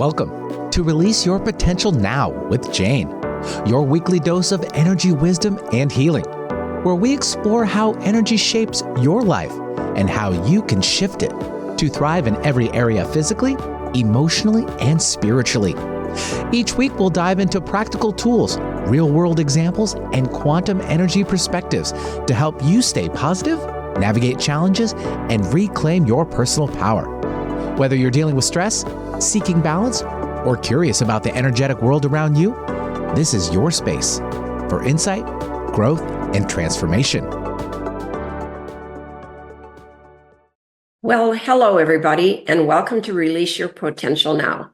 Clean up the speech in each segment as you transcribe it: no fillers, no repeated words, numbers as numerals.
Welcome to Release Your Potential Now with Jane, your weekly dose of energy, wisdom, and healing, where we explore how energy shapes your life and how you can shift it to thrive in every area physically, emotionally, and spiritually. Each week, we'll dive into practical tools, real-world examples, and quantum energy perspectives to help you stay positive, navigate challenges, and reclaim your personal power. Whether you're dealing with stress, seeking balance, or curious about the energetic world around you, this is your space for insight, growth, and transformation. Well, hello, everybody, and welcome to Release Your Potential Now.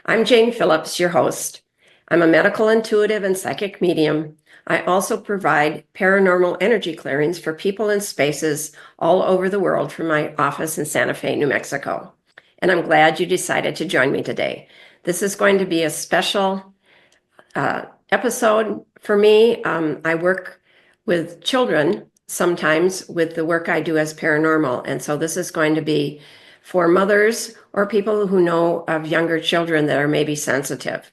I'm Jane Phillips, your host. I'm a medical intuitive and psychic medium. I also provide paranormal energy clearings for people and spaces all over the world from my office in Santa Fe, New Mexico. And I'm glad you decided to join me today. This is going to be a special episode for me. I work with children sometimes with the work I do as paranormal. And so this is going to be for mothers or people who know of younger children that are maybe sensitive.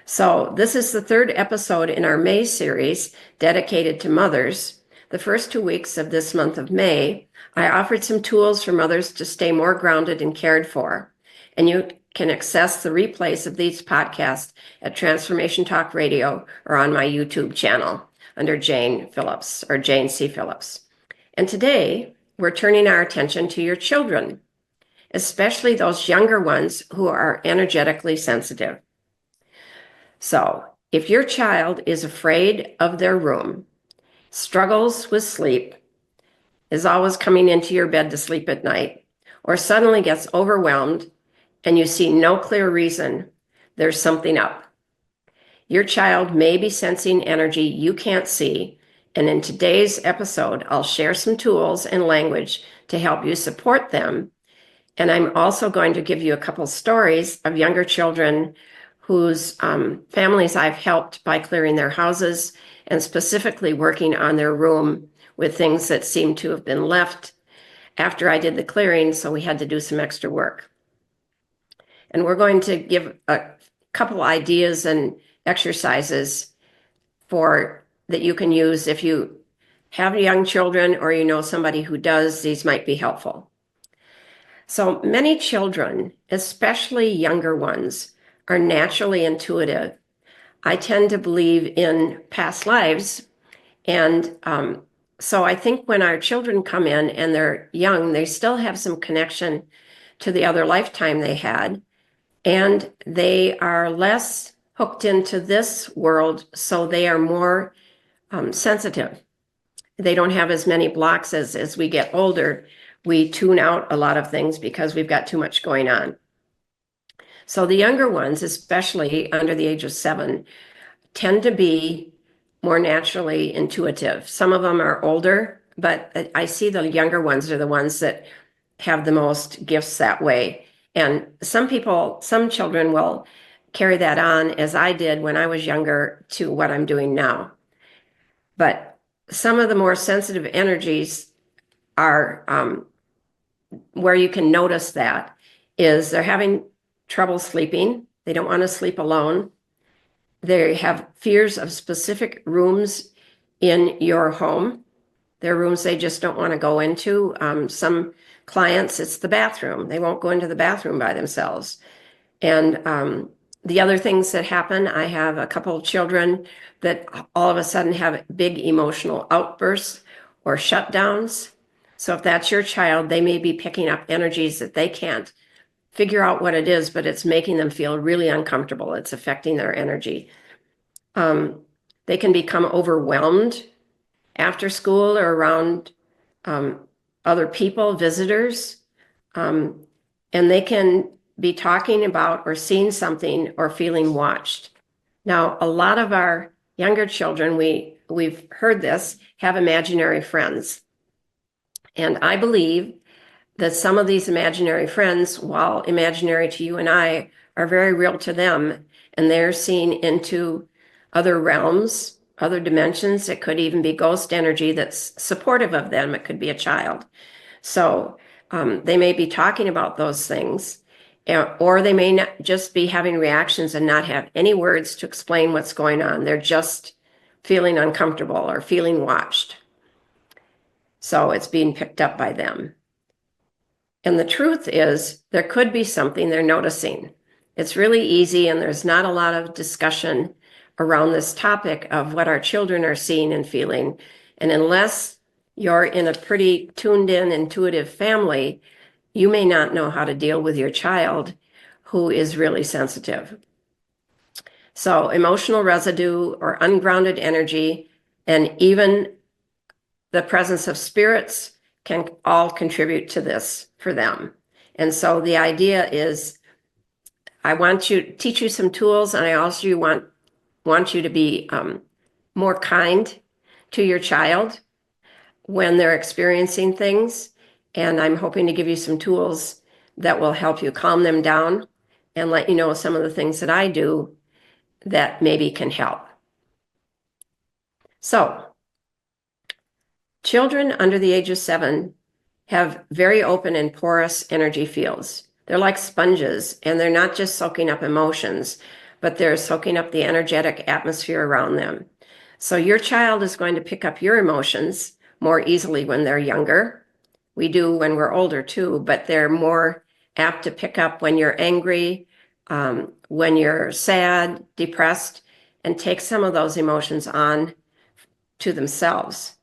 So this is the third episode in our May series dedicated to mothers. The first 2 weeks of this month of May, I offered some tools for mothers to stay more grounded and cared for. And you can access the replays of these podcasts at Transformation Talk Radio or on my YouTube channel under Jane Phillips or Jane C. Phillips. And today, we're turning our attention to your children, especially those younger ones who are energetically sensitive. So, if your child is afraid of their room, struggles with sleep, is always coming into your bed to sleep at night, or suddenly gets overwhelmed and you see no clear reason, there's something up. Your child may be sensing energy you can't see, and in today's episode, I'll share some tools and language to help you support them. And I'm also going to give you a couple stories of younger children whose families I've helped by clearing their houses and specifically working on their room with things that seem to have been left after I did the clearing, so we had to do some extra work. And we're going to give a couple ideas and exercises that you can use if you have young children or you know somebody who does. These might be helpful. So many children, especially younger ones, are naturally intuitive. I tend to believe in past lives, and so I think when our children come in and they're young, they still have some connection to the other lifetime they had, and they are less hooked into this world, so they are more sensitive. They don't have as many blocks as we get older. We tune out a lot of things because we've got too much going on. So the younger ones, especially under the age of 7, tend to be more naturally intuitive. Some of them are older, but I see the younger ones are the ones that have the most gifts that way. And some children will carry that on, as I did when I was younger, to what I'm doing now. But some of the more sensitive energies are where you can notice that is they're having trouble sleeping. They don't want to sleep alone. They have fears of specific rooms in your home. There are rooms they just don't want to go into. Some clients, it's the bathroom. They won't go into the bathroom by themselves. And the other things that happen, I have a couple of children that all of a sudden have big emotional outbursts or shutdowns. So if that's your child, they may be picking up energies that they can't figure out what it is, but it's making them feel really uncomfortable. It's affecting their energy. They can become overwhelmed after school or around other people, visitors, and they can be talking about or seeing something or feeling watched. Now, a lot of our younger children, we've heard this, have imaginary friends. And I believe that some of these imaginary friends, while imaginary to you and I, are very real to them, and they're seeing into other realms, other dimensions. It could even be ghost energy that's supportive of them. It could be a child. So they may be talking about those things. or they may not just be having reactions and not have any words to explain what's going on. They're just feeling uncomfortable or feeling watched. So it's being picked up by them. And the truth is, there could be something they're noticing. It's really easy, and there's not a lot of discussion around this topic of what our children are seeing and feeling. And unless you're in a pretty tuned in, intuitive family, you may not know how to deal with your child who is really sensitive. So emotional residue or ungrounded energy, and even the presence of spirits can all contribute to this for them. And so the idea is, I want to teach you some tools, and I also want you to be more kind to your child when they're experiencing things. And I'm hoping to give you some tools that will help you calm them down and let you know some of the things that I do that maybe can help. So, children under the age of 7 have very open and porous energy fields. They're like sponges, and they're not just soaking up emotions, but they're soaking up the energetic atmosphere around them. So your child is going to pick up your emotions more easily when they're younger. We do when we're older too, but they're more apt to pick up when you're angry, when you're sad, depressed, and take some of those emotions on to themselves.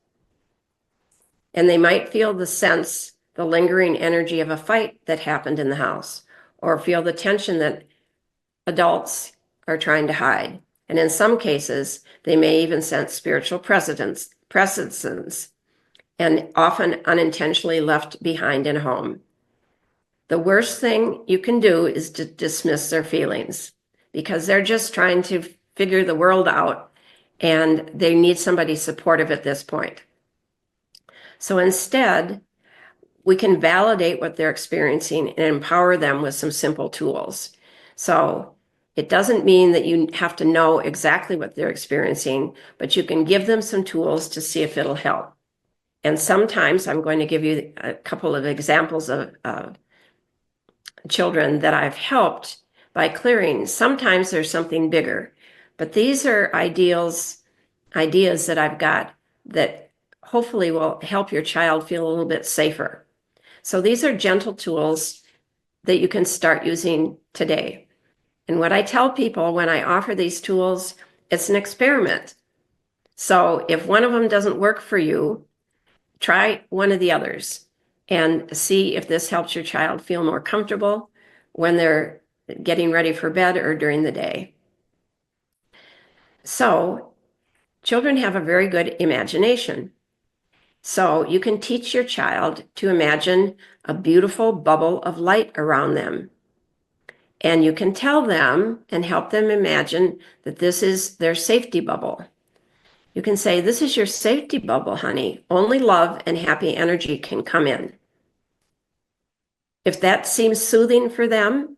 And they might feel the lingering energy of a fight that happened in the house, or feel the tension that adults are trying to hide. And in some cases, they may even sense spiritual presences, and often unintentionally left behind in home. The worst thing you can do is to dismiss their feelings, because they're just trying to figure the world out, and they need somebody supportive at this point. So instead, we can validate what they're experiencing and empower them with some simple tools. So it doesn't mean that you have to know exactly what they're experiencing, but you can give them some tools to see if it'll help. And sometimes I'm going to give you a couple of examples of children that I've helped by clearing. Sometimes there's something bigger, but these are ideas that I've got that hopefully will help your child feel a little bit safer. So these are gentle tools that you can start using today. And what I tell people when I offer these tools, it's an experiment. So if one of them doesn't work for you, try one of the others and see if this helps your child feel more comfortable when they're getting ready for bed or during the day. So children have a very good imagination. So you can teach your child to imagine a beautiful bubble of light around them. And you can tell them and help them imagine that this is their safety bubble. You can say, "This is your safety bubble, honey. Only love and happy energy can come in." If that seems soothing for them,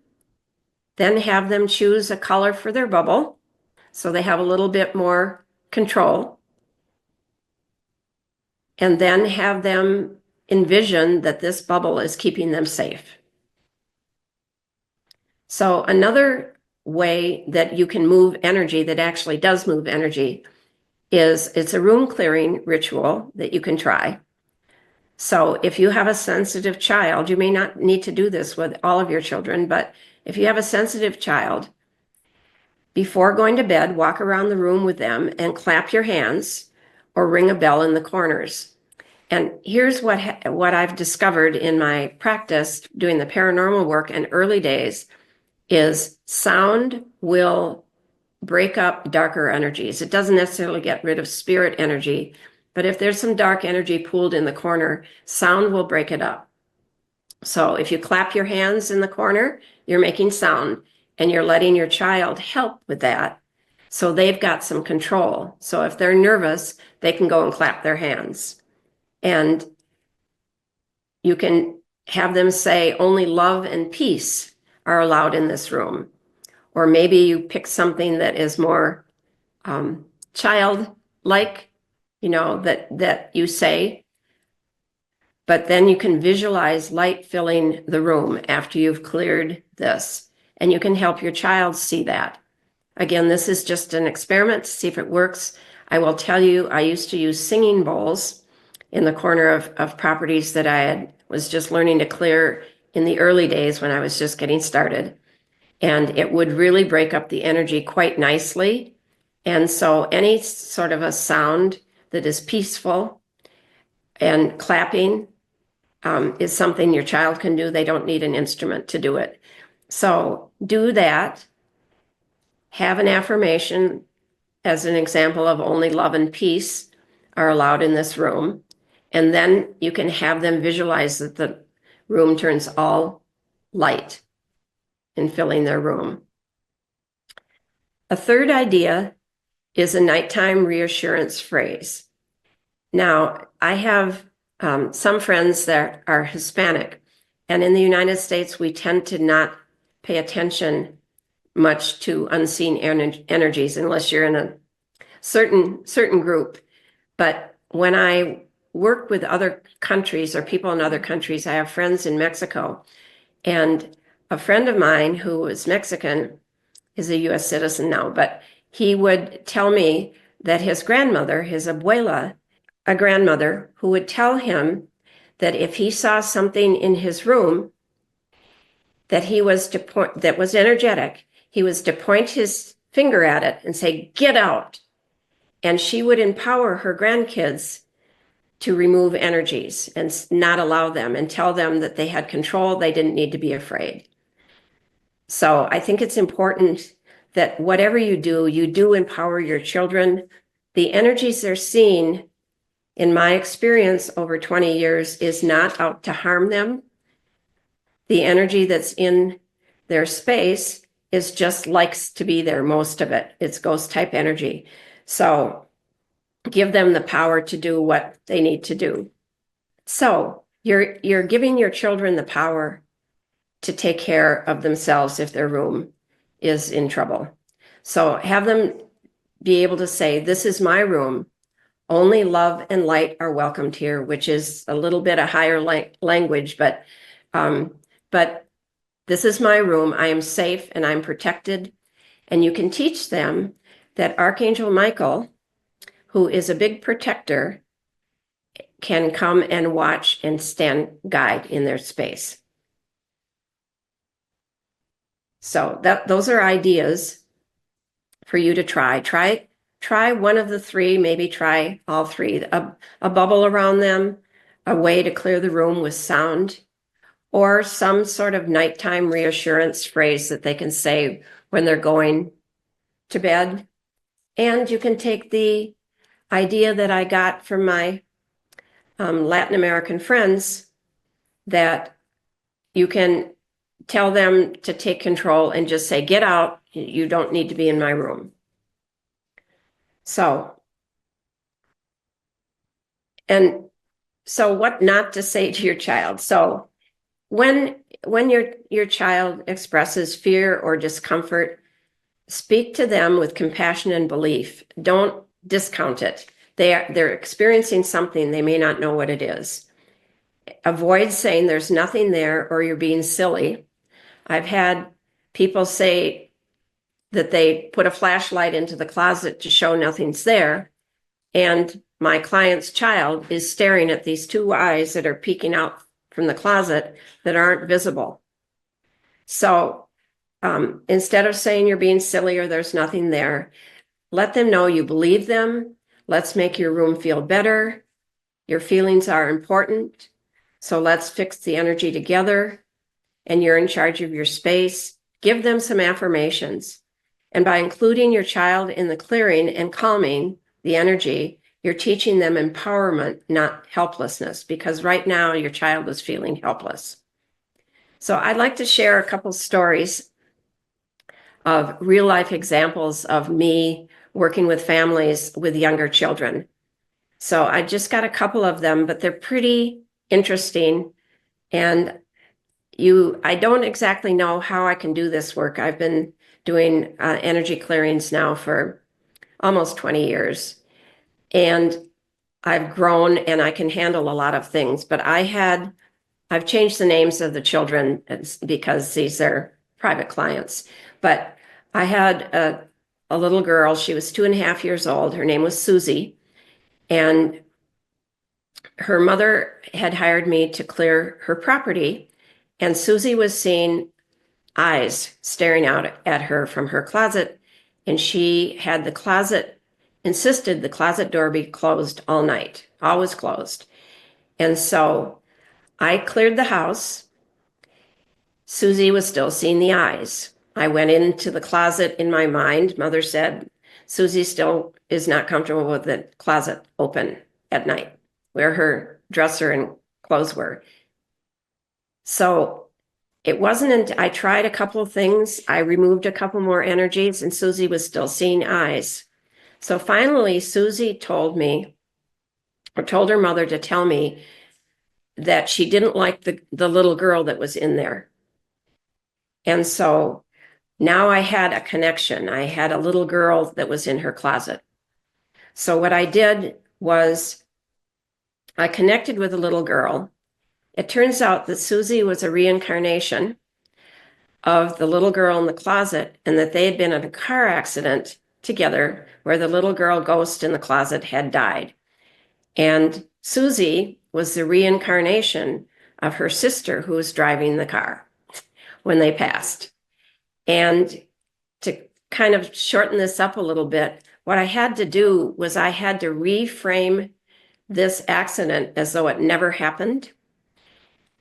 then have them choose a color for their bubble so they have a little bit more control. And then have them envision that this bubble is keeping them safe. So another way that you can move energy, that actually does move energy, is it's a room clearing ritual that you can try. So if you have a sensitive child, you may not need to do this with all of your children, but if you have a sensitive child, before going to bed, walk around the room with them and clap your hands or ring a bell in the corners. And here's what I've discovered in my practice doing the paranormal work in early days is sound will break up darker energies. It doesn't necessarily get rid of spirit energy, but if there's some dark energy pooled in the corner, sound will break it up. So if you clap your hands in the corner, you're making sound and you're letting your child help with that. So they've got some control. So if they're nervous, they can go and clap their hands. And you can have them say only love and peace are allowed in this room. Or maybe you pick something that is more childlike, that you say. But then you can visualize light filling the room after you've cleared this, and you can help your child see that. Again, this is just an experiment to see if it works. I will tell you, I used to use singing bowls in the corner of properties that was just learning to clear in the early days when I was just getting started. And it would really break up the energy quite nicely. And so any sort of a sound that is peaceful and clapping is something your child can do. They don't need an instrument to do it. So do that. Have an affirmation as an example of only love and peace are allowed in this room. And then you can have them visualize that the room turns all light in filling their room. A third idea is a nighttime reassurance phrase. Now, I have some friends that are Hispanic, and in the United States, we tend to not pay attention much to unseen energies unless you're in a certain group. But when I work with other countries or people in other countries, I have friends in Mexico, and a friend of mine who is Mexican is a US citizen now, but he would tell me that his grandmother, his abuela, a grandmother, who would tell him that if he saw something in his room that he was to point, that was energetic, he was to point his finger at it and say, "Get out." And she would empower her grandkids to remove energies and not allow them and tell them that they had control. They didn't need to be afraid. So I think it's important that whatever you do empower your children. The energies they're seeing, in my experience over 20 years, is not out to harm them. The energy that's in their space is just likes to be there, most of it. It's ghost type energy. So give them the power to do what they need to do. So you're giving your children the power to take care of themselves if their room is in trouble. So have them be able to say, "This is my room. Only love and light are welcomed here," which is a little bit a higher language, but this is my room. I am safe and I'm protected. And you can teach them that Archangel Michael, who is a big protector, can come and watch and stand guide in their space. So those are ideas for you to try. Try one of the three, maybe try all three. A bubble around them, a way to clear the room with sound, or some sort of nighttime reassurance phrase that they can say when they're going to bed. And you can take the idea that I got from my Latin American friends that you can tell them to take control and just say, "Get out. You don't need to be in my room." So what not to say to your child. So when your child expresses fear or discomfort, speak to them with compassion and belief. Don't discount it. They're experiencing something. They may not know what it is. Avoid saying there's nothing there or you're being silly. I've had people say that they put a flashlight into the closet to show nothing's there, and my client's child is staring at these two eyes that are peeking out from the closet that aren't visible. So instead of saying you're being silly or there's nothing there, let them know you believe them. Let's make your room feel better. Your feelings are important. So let's fix the energy together. And you're in charge of your space. Give them some affirmations. And by including your child in the clearing and calming the energy, you're teaching them empowerment, not helplessness, because right now your child is feeling helpless. So I'd like to share a couple stories of real life examples of me working with families with younger children. So I just got a couple of them, but they're pretty interesting. And I don't exactly know how I can do this work. I've been doing energy clearings now for almost 20 years. And I've grown and I can handle a lot of things, but I've changed the names of the children because these are private clients. But I had a little girl. She was 2.5 years old. Her name was Susie. And her mother had hired me to clear her property. And Susie was seeing eyes staring out at her from her closet. And she had insisted the closet door be closed all night, always closed. And so I cleared the house. Susie was still seeing the eyes. I went into the closet in my mind. Mother said, Susie still is not comfortable with the closet open at night, where her dresser and clothes were. So it wasn't, I tried a couple of things. I removed a couple more energies, and Susie was still seeing eyes. So finally, Susie told her mother to tell me that she didn't like the little girl that was in there. And so now I had a connection. I had a little girl that was in her closet. So what I did was I connected with a little girl. It turns out that Susie was a reincarnation of the little girl in the closet, and that they had been in a car accident together where the little girl ghost in the closet had died. And Susie was the reincarnation of her sister who was driving the car when they passed. And to kind of shorten this up a little bit, what I had to do was I had to reframe this accident as though it never happened.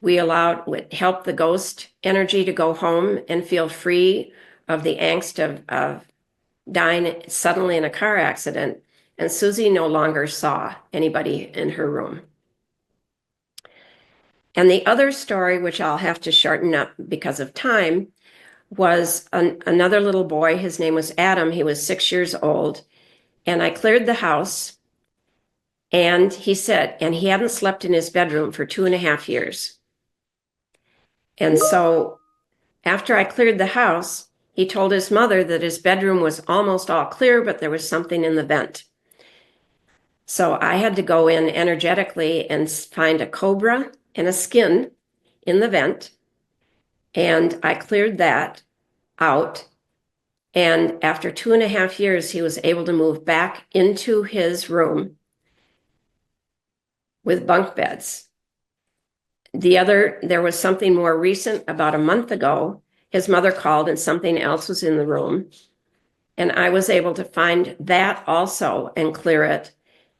We helped the ghost energy to go home and feel free of the angst of dying suddenly in a car accident. And Susie no longer saw anybody in her room. And the other story, which I'll have to shorten up because of time, was another little boy. His name was Adam. He was 6 years old. And I cleared the house. And he said, and he hadn't slept in his bedroom for 2.5 years. And so after I cleared the house, he told his mother that his bedroom was almost all clear, but there was something in the vent. So I had to go in energetically and find a cobra and a skin in the vent. And I cleared that out. And after 2.5 years, he was able to move back into his room with bunk beds. There was something more recent about a month ago. His mother called and something else was in the room. And I was able to find that also and clear it.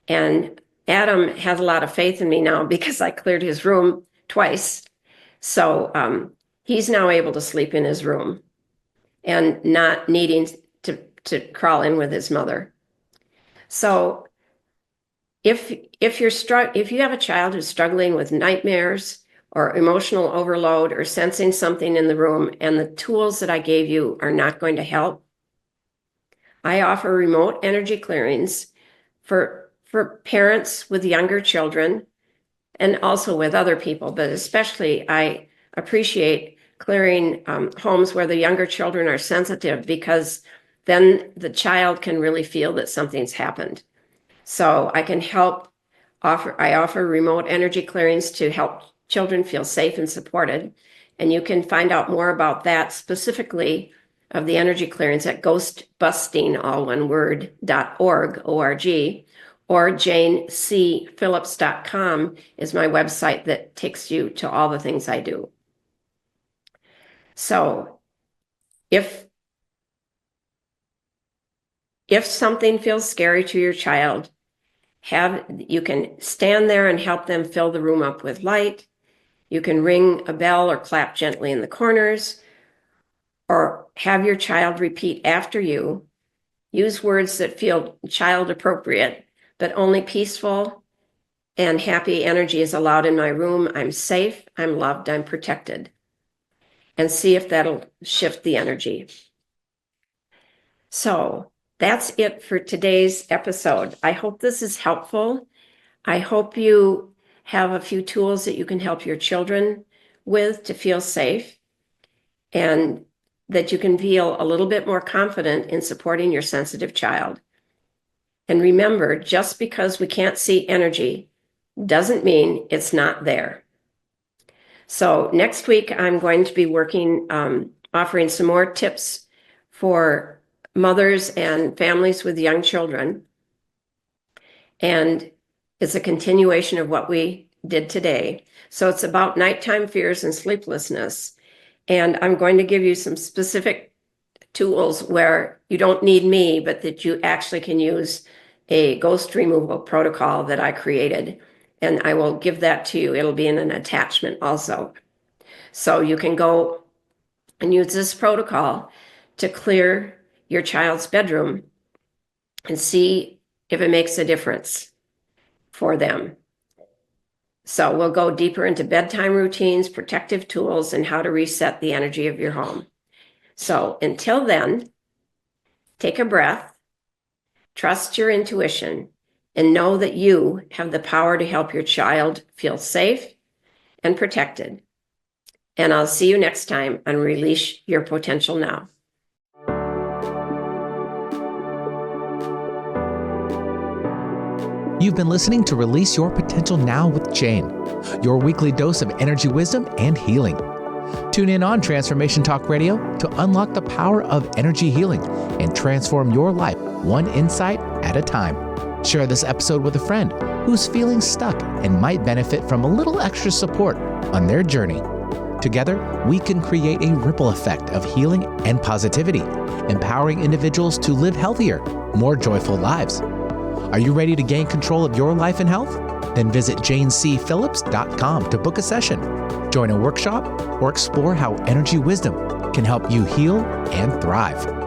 And Adam has a lot of faith in me now because I cleared his room twice. So he's now able to sleep in his room and not needing to crawl in with his mother. So if you have a child who's struggling with nightmares or emotional overload or sensing something in the room and the tools that I gave you are not going to help, I offer remote energy clearings for parents with younger children and also with other people, but especially I appreciate clearing homes where the younger children are sensitive, because then the child can really feel that something's happened. So I offer remote energy clearings to help children feel safe and supported. And you can find out more about that, specifically of the energy clearance, at ghostbusting, all one word, .org, O-R-G, or janecphillips.com is my website that takes you to all the things I do. So if something feels scary to your child, you can stand there and help them fill the room up with light. You can ring a bell or clap gently in the corners, or have your child repeat after you. Use words that feel child appropriate, but only peaceful and happy energy is allowed in my room. I'm safe, I'm loved, I'm protected. And see if that'll shift the energy. So that's it for today's episode. I hope this is helpful. I hope you have a few tools that you can help your children with to feel safe, and that you can feel a little bit more confident in supporting your sensitive child. And remember, just because we can't see energy doesn't mean it's not there. So next week, I'm going to be offering some more tips for mothers and families with young children. And it's a continuation of what we did today. So it's about nighttime fears and sleeplessness. And I'm going to give you some specific tools where you don't need me, but that you actually can use a ghost removal protocol that I created. And I will give that to you. It'll be in an attachment also. So you can go and use this protocol to clear your child's bedroom and see if it makes a difference for them. So we'll go deeper into bedtime routines, protective tools, and how to reset the energy of your home. So until then, take a breath, trust your intuition, and know that you have the power to help your child feel safe and protected. And I'll see you next time on Release Your Potential Now. You've been listening to Release Your Potential Now with Jane, your weekly dose of energy wisdom and healing. Tune in on Transformation Talk Radio to unlock the power of energy healing and transform your life one insight at a time. Share this episode with a friend who's feeling stuck and might benefit from a little extra support on their journey. Together, we can create a ripple effect of healing and positivity, empowering individuals to live healthier, more joyful lives. Are you ready to gain control of your life and health? Then visit janecphillips.com to book a session, join a workshop, or explore how energy wisdom can help you heal and thrive.